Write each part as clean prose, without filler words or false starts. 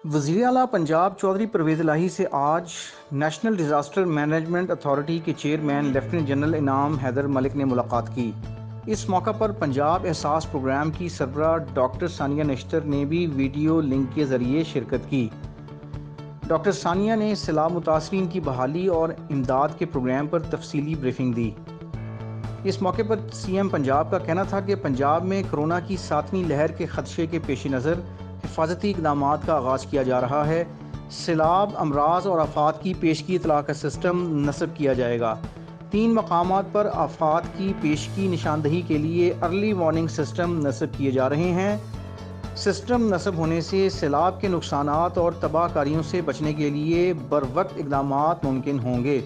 वज़ीर आला पंजाब चौधरी परवेज़ इलाही से आज नेशनल डिज़ास्टर मैनेजमेंट अथॉरिटी के चेयरमैन लेफ्टिनेंट जनरल इनाम हैदर मलिक ने मुलाकात की। इस मौका पर पंजाब एहसास प्रोग्राम की सरबराह डॉक्टर सानिया नश्तर ने भी वीडियो लिंक के ज़रिए शिरकत की। डॉक्टर सानिया ने सैलाब मुतासरीन की बहाली और इमदाद के प्रोग्राम पर तफसीली ब्रीफिंग दी। इस मौके पर सीएम पंजाब का कहना था कि पंजाब में कोरोना की 7वीं लहर के खदशे के पेश नज़र हिफाजती इक़दामात का आगाज़ किया जा रहा है। सैलाब, अमराज और आफात की पेशगी इतला का सिस्टम नस्ब किया जाएगा। 3 मकामात पर आफात की पेशगी निशानदही के लिए अर्ली वार्निंग सिस्टम नस्ब किए जा रहे हैं। सिस्टम नस्ब होने से सैलाब के नुकसानात और तबाहकारियों से बचने के लिए बरवक्त इक़दामात मुमकिन होंगे।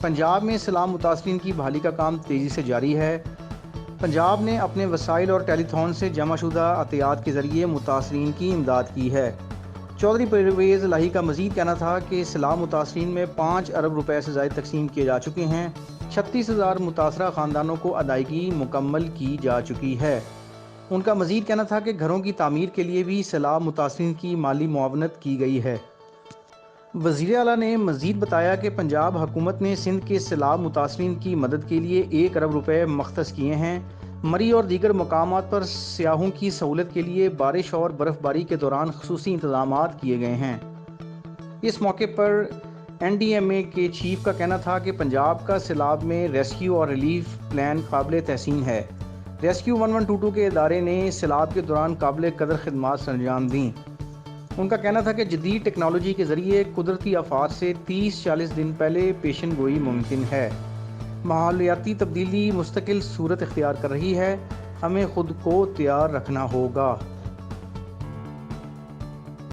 पंजाब में सैलाब मुतासरीन की बहाली का काम तेज़ी से जारी है। पंजाब ने अपने वसाइल और टेलीथॉन से जमाशुदा अतियात के ज़रिए मुतासरीन की इमदाद की है। चौधरी परवेज़ इलाही का मज़ीद कहना था कि सैलाब मुतासरीन में 5 अरब रुपए से ज़ायद तकसीम किए जा चुके हैं। 36,000 मुतासरा ख़ानदानों को अदायगी मुकम्मल की जा चुकी है। उनका मज़ीद कहना था कि घरों की तामीर के लिए भी सैलाब मुतासरीन की माली मुआवनत की गई है। वज़ीर आला ने मज़ीद बताया कि पंजाब हुकूमत ने सिंध के सैलाब मुतासरीन की मदद के लिए 1 अरब रुपए मख्तस किए हैं। मरी और दीगर मकामात पर सियाहों की सहूलत के लिए बारिश और बर्फ़बारी के दौरान ख़ुसूसी इंतज़ामात किए गए हैं। इस मौके पर NDMA के चीफ का कहना था कि पंजाब का सैलाब में रेस्क्यू और रिलीफ प्लान काबिल तहसीन है। रेस्क्यू 1122 के इदारे ने सैलाब के दौरान काबिल कदर खिदमात सरंजाम दी। उनका कहना था कि जदीद टेक्नोलॉजी के ज़रिए कुदरती आफात से 30-40 दिन पहले पेशन गोई मुमकिन है। माहौलियाती तब्दीली मुस्तकिल सूरत इख्तियार कर रही है, हमें खुद को तैयार रखना होगा।